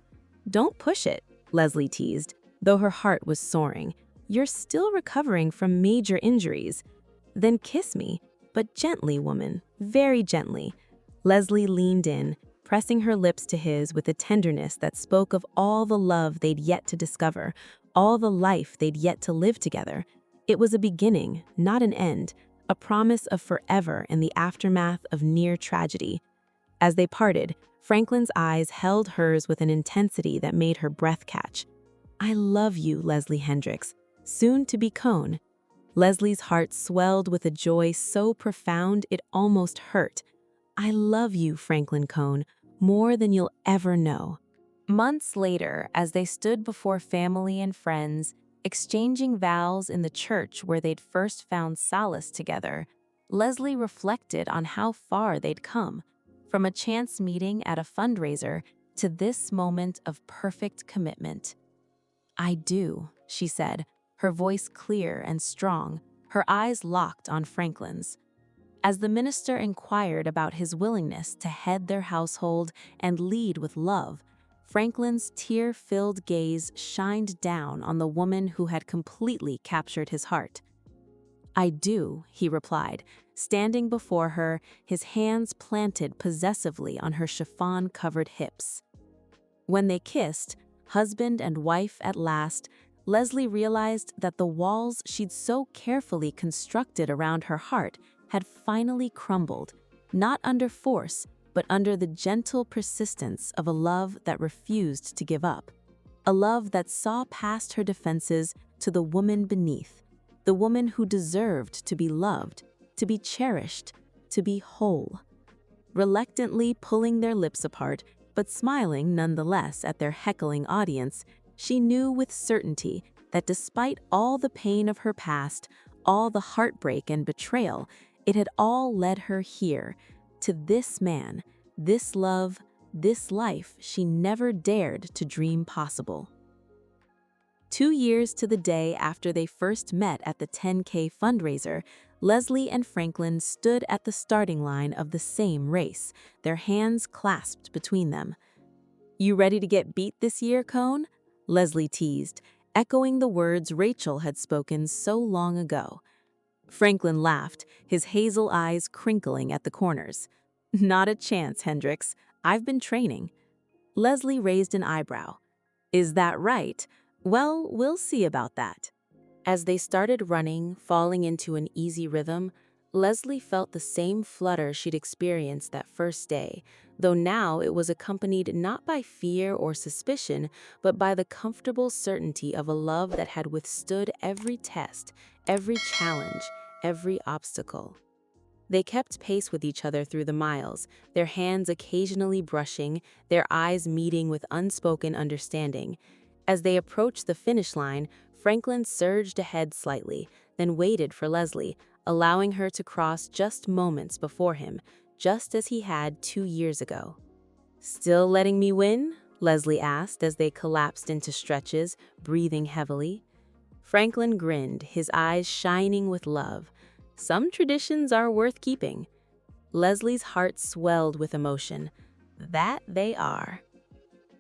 "Don't push it," Leslie teased, though her heart was soaring. "You're still recovering from major injuries." "Then kiss me, but gently, woman, very gently." Leslie leaned in, pressing her lips to his with a tenderness that spoke of all the love they'd yet to discover, all the life they'd yet to live together. It was a beginning, not an end, a promise of forever in the aftermath of near tragedy. As they parted, Franklin's eyes held hers with an intensity that made her breath catch. "I love you, Leslie Hendricks, soon to be Cone." Leslie's heart swelled with a joy so profound it almost hurt. "I love you, Franklin Cone, more than you'll ever know." Months later, as they stood before family and friends, exchanging vows in the church where they'd first found solace together, Leslie reflected on how far they'd come, from a chance meeting at a fundraiser to this moment of perfect commitment. "I do," she said, her voice clear and strong, her eyes locked on Franklin's. As the minister inquired about his willingness to head their household and lead with love, Franklin's tear-filled gaze shined down on the woman who had completely captured his heart. "I do," he replied, standing before her, his hands planted possessively on her chiffon-covered hips. When they kissed, husband and wife at last, Leslie realized that the walls she'd so carefully constructed around her heart had finally crumbled, not under force, but under the gentle persistence of a love that refused to give up. A love that saw past her defenses to the woman beneath, the woman who deserved to be loved, to be cherished, to be whole. Reluctantly pulling their lips apart, but smiling nonetheless at their heckling audience, she knew with certainty that despite all the pain of her past, all the heartbreak and betrayal, it had all led her here, to this man, this love, this life she never dared to dream possible. 2 years to the day after they first met at the 10K fundraiser, Leslie and Franklin stood at the starting line of the same race, their hands clasped between them. "You ready to get beat this year, Cone?" Leslie teased, echoing the words Rachel had spoken so long ago. Franklin laughed, his hazel eyes crinkling at the corners. Not a chance, Hendrix. I've been training. Leslie raised an eyebrow. Is that right? Well, we'll see about that. As they started running, falling into an easy rhythm, Leslie felt the same flutter she'd experienced that first day, though now it was accompanied not by fear or suspicion, but by the comfortable certainty of a love that had withstood every test, every challenge, every obstacle. They kept pace with each other through the miles, their hands occasionally brushing, their eyes meeting with unspoken understanding. As they approached the finish line, Franklin surged ahead slightly, then waited for Leslie, allowing her to cross just moments before him, just as he had 2 years ago. "Still letting me win?" Leslie asked as they collapsed into stretches, breathing heavily. Franklin grinned, his eyes shining with love. Some traditions are worth keeping. Leslie's heart swelled with emotion. That they are.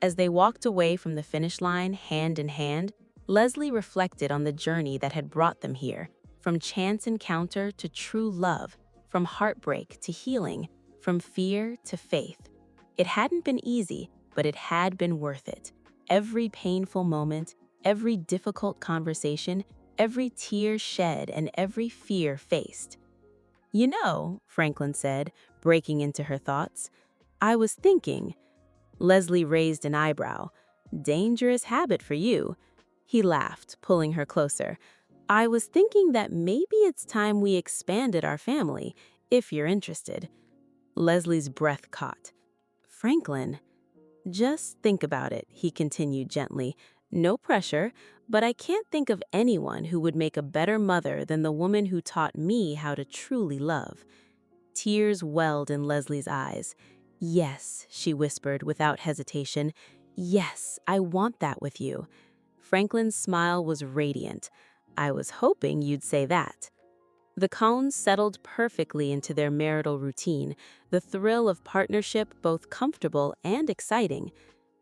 As they walked away from the finish line, hand in hand, Leslie reflected on the journey that had brought them here, from chance encounter to true love, from heartbreak to healing, from fear to faith. It hadn't been easy, but it had been worth it. Every painful moment, every difficult conversation, every tear shed, and every fear faced. "You know," Franklin said, breaking into her thoughts, "I was thinking." Leslie raised an eyebrow. "Dangerous habit for you." He laughed, pulling her closer. "I was thinking that maybe it's time we expanded our family, if you're interested." Leslie's breath caught. "Franklin." "Just think about it," he continued gently. "No pressure, but I can't think of anyone who would make a better mother than the woman who taught me how to truly love." Tears welled in Leslie's eyes. "Yes," she whispered without hesitation. "Yes, I want that with you." Franklin's smile was radiant. "I was hoping you'd say that." The cones settled perfectly into their marital routine, the thrill of partnership both comfortable and exciting.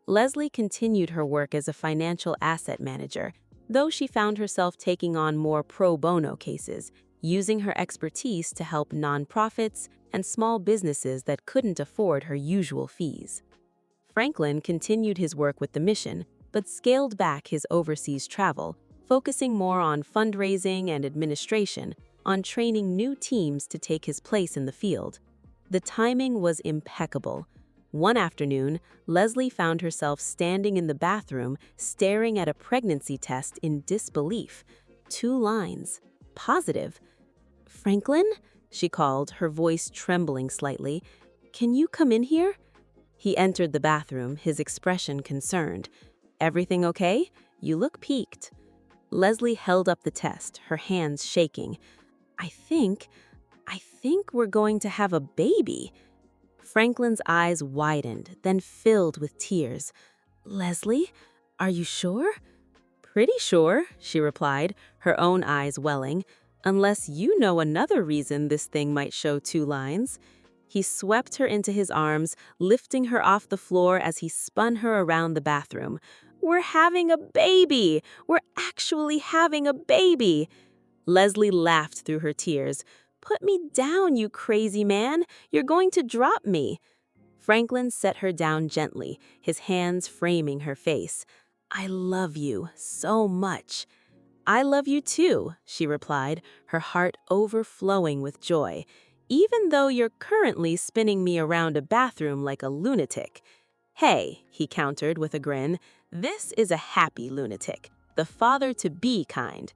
Leslie continued her work as a financial asset manager, though she found herself taking on more pro bono cases, using her expertise to help nonprofits and small businesses that couldn't afford her usual fees. Franklin continued his work with the mission, but scaled back his overseas travel, focusing more on fundraising and administration, on training new teams to take his place in the field. The timing was impeccable. One afternoon, Leslie found herself standing in the bathroom, staring at a pregnancy test in disbelief. 2 lines. Positive. "Franklin?" she called, her voice trembling slightly. "Can you come in here?" He entered the bathroom, his expression concerned. "Everything okay? You look peaked." Leslie held up the test, her hands shaking. I think we're going to have a baby." Franklin's eyes widened, then filled with tears. "Leslie, are you sure?" "Pretty sure," she replied, her own eyes welling. "Unless you know another reason this thing might show 2 lines." He swept her into his arms, lifting her off the floor as he spun her around the bathroom. "We're having a baby! We're actually having a baby!" Leslie laughed through her tears. "Put me down, you crazy man! You're going to drop me!" Franklin set her down gently, his hands framing her face. "I love you so much." "I love you too," she replied, her heart overflowing with joy, "even though you're currently spinning me around a bathroom like a lunatic." "Hey," he countered with a grin, "this is a happy lunatic, the father-to-be kind."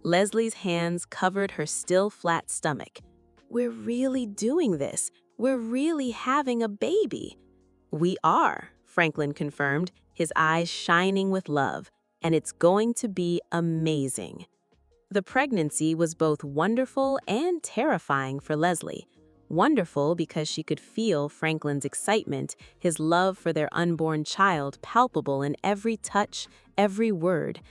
Leslie's hands covered her still flat stomach. "We're really doing this. We're really having a baby." "We are," Franklin confirmed, his eyes shining with love, "and it's going to be amazing." The pregnancy was both wonderful and terrifying for Leslie. Wonderful because she could feel Franklin's excitement, his love for their unborn child palpable in every touch, every word.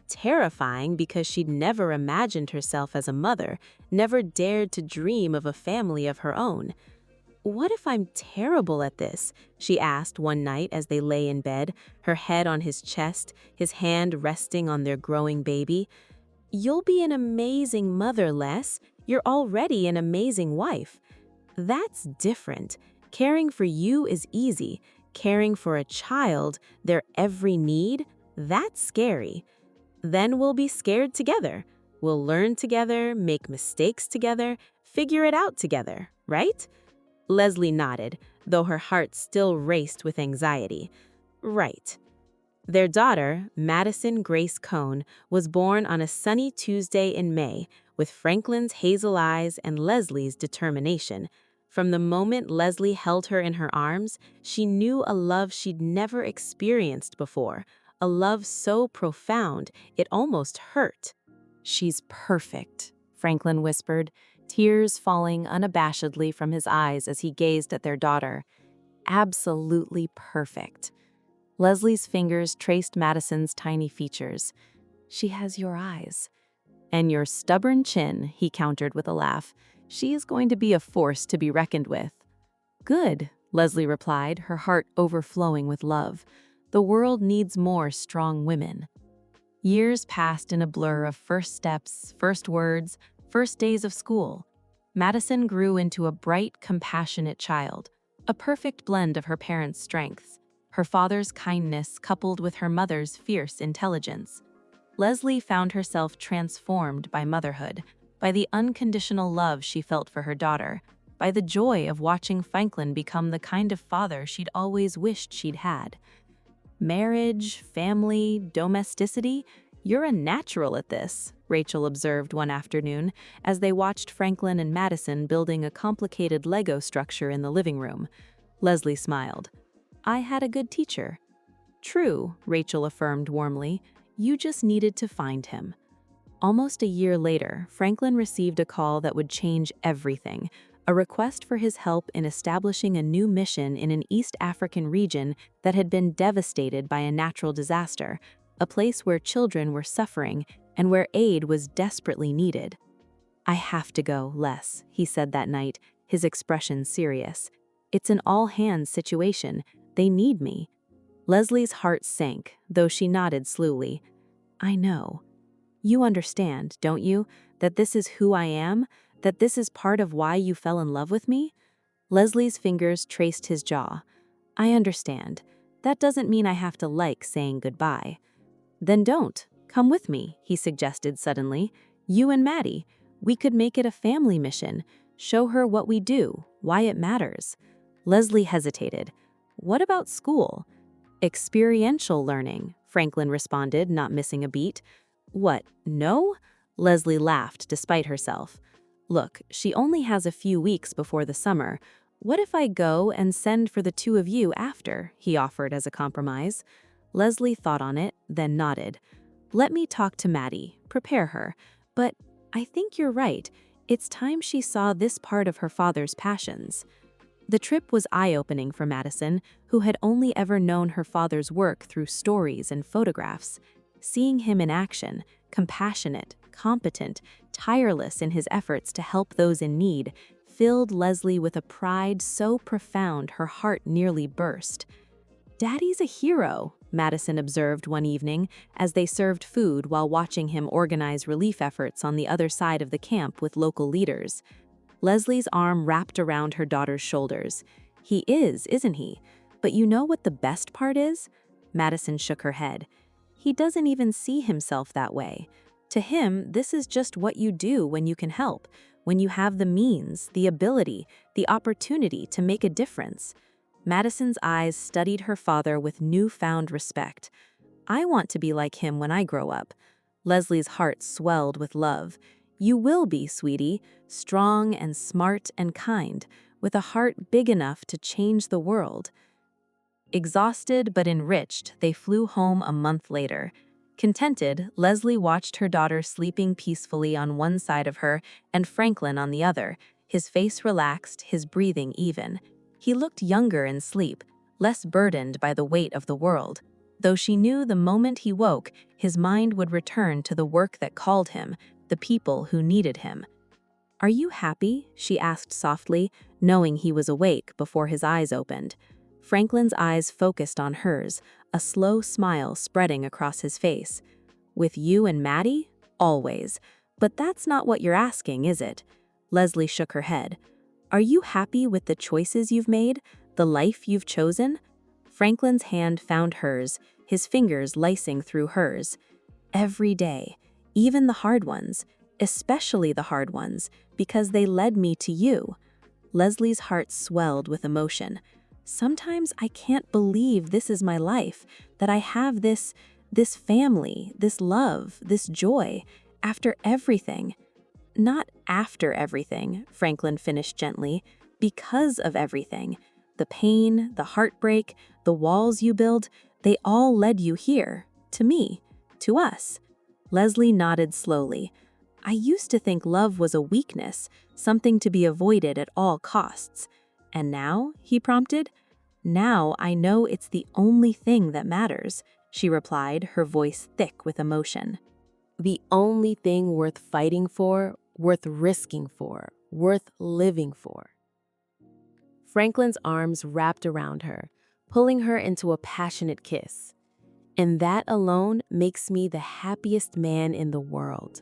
Terrifying because she'd never imagined herself as a mother, never dared to dream of a family of her own. "What if I'm terrible at this?" she asked one night as they lay in bed, her head on his chest, his hand resting on their growing baby. You'll be an amazing mother, Les. You're already an amazing wife. That's different. Caring for you is easy. Caring for a child, their every need, that's scary. Then we'll be scared together. We'll learn together, make mistakes together, figure it out together, right? Leslie nodded, though her heart still raced with anxiety. Right. Their daughter, Madison Grace Cohn, was born on a sunny Tuesday in May, with Franklin's hazel eyes and Leslie's determination. From the moment Leslie held her in her arms, she knew a love she'd never experienced before, a love so profound it almost hurt. "She's perfect," Franklin whispered, tears falling unabashedly from his eyes as he gazed at their daughter. "Absolutely perfect." Leslie's fingers traced Madison's tiny features. "She has your eyes." "And your stubborn chin," he countered with a laugh. "She is going to be a force to be reckoned with." "Good," Leslie replied, her heart overflowing with love. "The world needs more strong women." Years passed in a blur of first steps, first words, first days of school. Madison grew into a bright, compassionate child, a perfect blend of her parents' strengths, her father's kindness coupled with her mother's fierce intelligence. Leslie found herself transformed by motherhood, by the unconditional love she felt for her daughter, by the joy of watching Franklin become the kind of father she'd always wished she'd had. "Marriage, family, domesticity, you're a natural at this," Rachel observed one afternoon as they watched Franklin and Madison building a complicated Lego structure in the living room. Leslie smiled. "I had a good teacher." "True," Rachel affirmed warmly. "You just needed to find him." Almost a year later, Franklin received a call that would change everything, a request for his help in establishing a new mission in an East African region that had been devastated by a natural disaster, a place where children were suffering and where aid was desperately needed. "I have to go, Les," he said that night, his expression serious. "It's an all-hands situation. They need me." Leslie's heart sank, though she nodded slowly. "I know. You understand, don't you, that this is who I am, that this is part of why you fell in love with me?" Leslie's fingers traced his jaw. "I understand. That doesn't mean I have to like saying goodbye." "Then don't. Come with me," he suggested suddenly. "You and Maddie. We could make it a family mission. Show her what we do, why it matters." Leslie hesitated. "What about school?" "Experiential learning," Franklin responded, not missing a beat. "What, no?" Leslie laughed despite herself. "Look, she only has a few weeks before the summer. What if I go and send for the two of you after?" he offered as a compromise. Leslie thought on it, then nodded. "Let me talk to Maddie, prepare her. But I think you're right. It's time she saw this part of her father's passions." The trip was eye-opening for Madison, who had only ever known her father's work through stories and photographs. Seeing him in action, compassionate, competent, tireless in his efforts to help those in need, filled Leslie with a pride so profound her heart nearly burst. "Daddy's a hero," Madison observed one evening as they served food while watching him organize relief efforts on the other side of the camp with local leaders. Leslie's arm wrapped around her daughter's shoulders. "He is, isn't he? But you know what the best part is?" Madison shook her head. "He doesn't even see himself that way. To him, this is just what you do when you can help, when you have the means, the ability, the opportunity to make a difference." Madison's eyes studied her father with newfound respect. "I want to be like him when I grow up." Leslie's heart swelled with love. "You will be, sweetie, strong and smart and kind, with a heart big enough to change the world." Exhausted but enriched, they flew home a month later. Contented, Leslie watched her daughter sleeping peacefully on one side of her and Franklin on the other, his face relaxed, his breathing even. He looked younger in sleep, less burdened by the weight of the world, though she knew the moment he woke, his mind would return to the work that called him, the people who needed him. "Are you happy?" she asked softly, knowing he was awake before his eyes opened. Franklin's eyes focused on hers, a slow smile spreading across his face. "With you and Maddie?" Always. But that's not what you're asking, is it? Leslie shook her head. Are you happy with the choices you've made, the life you've chosen? Franklin's hand found hers, his fingers lacing through hers. Every day, even the hard ones, especially the hard ones, because they led me to you. Leslie's heart swelled with emotion. Sometimes I can't believe this is my life, that I have this family, this love, this joy, after everything. Not after everything, Franklin finished gently, because of everything. The pain, the heartbreak, the walls you build, they all led you here, to me, to us. Leslie nodded slowly. I used to think love was a weakness, something to be avoided at all costs. And now, he prompted, now I know it's the only thing that matters, she replied, her voice thick with emotion. The only thing worth fighting for, worth risking for, worth living for. Franklin's arms wrapped around her, pulling her into a passionate kiss. And that alone makes me the happiest man in the world.